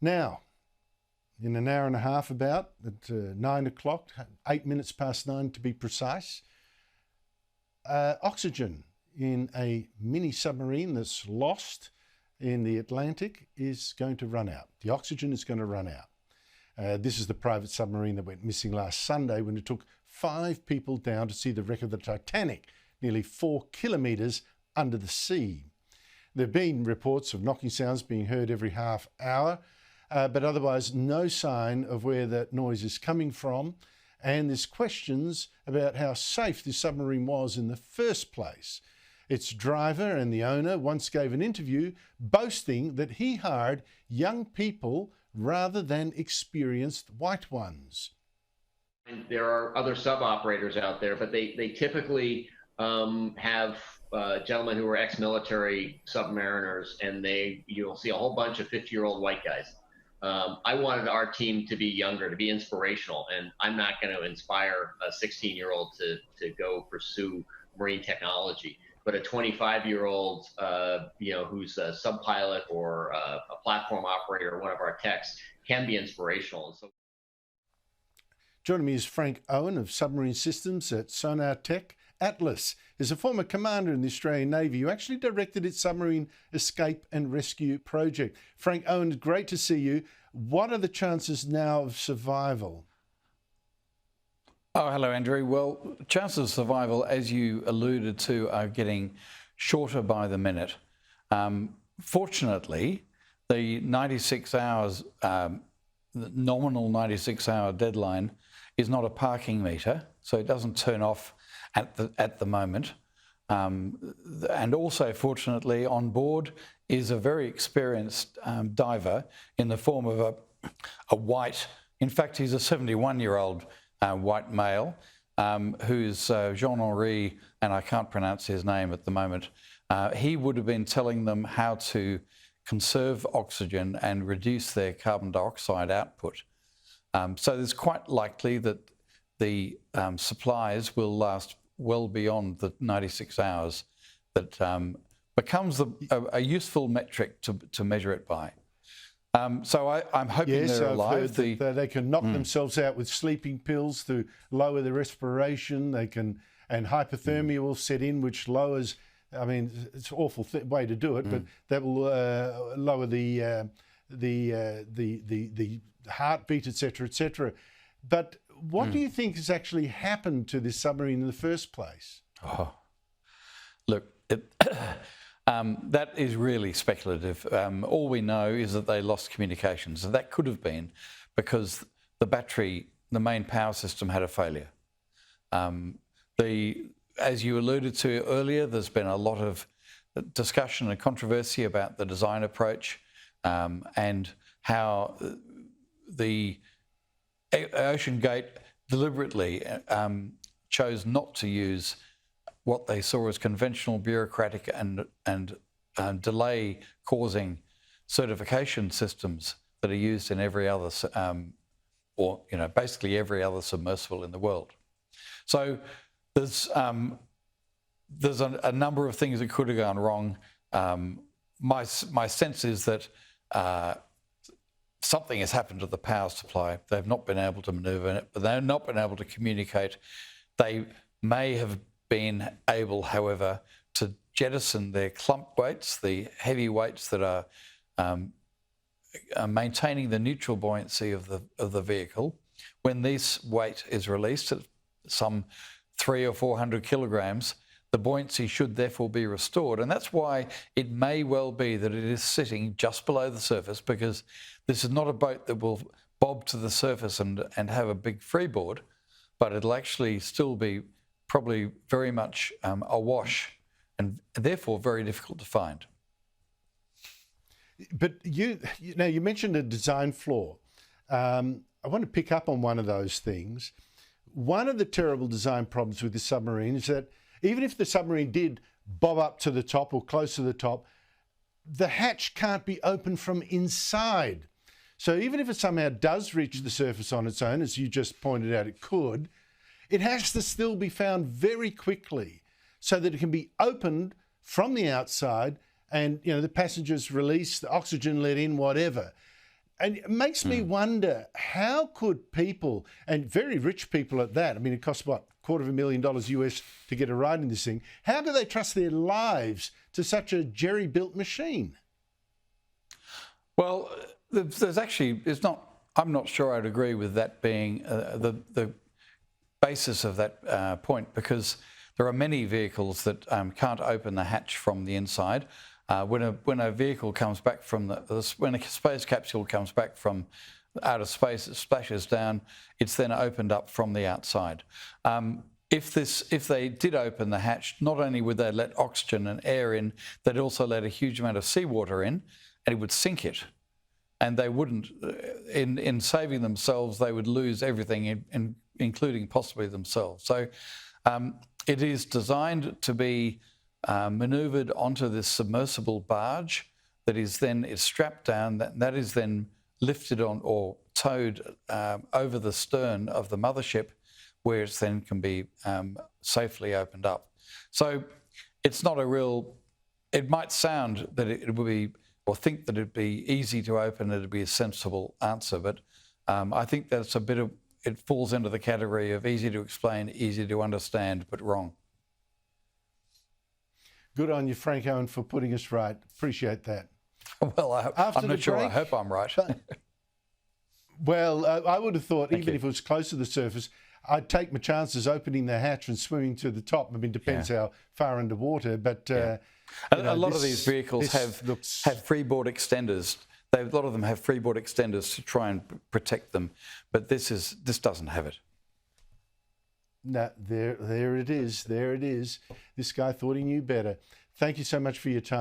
Now, in an hour and a half about, at 9 o'clock, 8 minutes past 9 to be precise, oxygen in a mini submarine that's lost in the Atlantic is going to run out. The oxygen is going to run out. This is the private submarine that went missing last Sunday when it took 5 people down to see the wreck of the Titanic, nearly 4 kilometres under the sea. There have been reports of knocking sounds being heard every half hour, but otherwise no sign of where that noise is coming from. And there's questions about how safe this submarine was in the first place. Its driver and the owner once gave an interview boasting that he hired young people rather than experienced white ones. There are other sub-operators out there, but they typically have gentlemen who are ex-military submariners, and you'll see a whole bunch of 50-year-old white guys. I wanted our team to be younger, to be inspirational, and I'm not going to inspire a 16-year-old to go pursue marine technology. But a 25-year-old, who's a sub-pilot or a platform operator or one of our techs can be inspirational. And so, joining me is Frank Owen of Submarine Systems at Sonar Tech. Atlas is a former commander in the Australian Navy who actually directed its submarine escape and rescue project. Frank Owen, great to see you. What are the chances now of survival? Oh, hello, Andrew. Well, chances of survival, as you alluded to, are getting shorter by the minute. Fortunately, the 96 hours, the nominal 96-hour deadline is not a parking meter, so it doesn't turn off at the moment. And also, fortunately, on board is a very experienced diver in the form of a white, in fact, he's a 71-year-old white male, who's Jean-Henri, and I can't pronounce his name at the moment. He would have been telling them how to conserve oxygen and reduce their carbon dioxide output. So there's quite likely that the supplies will last well beyond the 96 hours that becomes a useful metric to measure it by. So I'm hoping they're alive. They can knock themselves out with sleeping pills to lower the respiration. And hypothermia will set in, which lowers. I mean, it's an awful way to do it, but that will lower the heartbeat, etc., etc. But what do you think has actually happened to this submarine in the first place? Oh, look, that is really speculative. All we know is that they lost communications, and that could have been because the battery, the main power system, had a failure. As you alluded to earlier, there's been a lot of discussion and controversy about the design approach and how the Ocean Gate deliberately chose not to use what they saw as conventional bureaucratic and delay-causing certification systems that are used in every other, basically every other submersible in the world. So there's a number of things that could have gone wrong. My sense is that something has happened to the power supply. They've not been able to manoeuvre it, but they've not been able to communicate. They may have been able, however, to jettison their clump weights, the heavy weights that are maintaining the neutral buoyancy of the vehicle. When this weight is released at some 300 or 400 kilograms, the buoyancy should therefore be restored. And that's why it may well be that it is sitting just below the surface, because this is not a boat that will bob to the surface and have a big freeboard, but it'll actually still be probably very much awash and therefore very difficult to find. But you mentioned a design flaw. I want to pick up on one of those things. One of the terrible design problems with this submarine is that even if the submarine did bob up to the top or close to the top, the hatch can't be opened from inside. So even if it somehow does reach the surface on its own, as you just pointed out it could, it has to still be found very quickly so that it can be opened from the outside and the passengers released, the oxygen let in, whatever. And it makes me wonder, how could people, and very rich people at that, I mean, it costs what, $250,000 US to get a ride in this thing. How do they trust their lives to such a jerry-built machine? Well, there's actually, I'm not sure I'd agree with that being the basis of that point, because there are many vehicles that can't open the hatch from the inside. When a vehicle comes back from when a space capsule comes back from outer space, it splashes down, it's then opened up from the outside. If they did open the hatch, not only would they let oxygen and air in, they'd also let a huge amount of seawater in, and it would sink it. And they wouldn't, in saving themselves, they would lose everything, including possibly themselves. So it is designed to be manoeuvred onto this submersible barge that is strapped down, that is then lifted on or towed over the stern of the mothership, where it then can be safely opened up. So it's not a real, it might sound that it would be, or think that it'd be easy to open, it'd be a sensible answer, but I think that's a bit of, it falls into the category of easy to explain, easy to understand, but wrong. Good on you, Frank Owen, for putting us right. Appreciate that. Well, I'm not sure. I hope I'm right. Well, I would have thought, Thank even you. if it was close to the surface, I'd take my chances opening the hatch and swimming to the top. I mean, depends how far underwater, but... A lot of these vehicles have freeboard extenders. A lot of them have freeboard extenders to try and protect them, but this doesn't have it. No, there it is. There it is. This guy thought he knew better. Thank you so much for your time.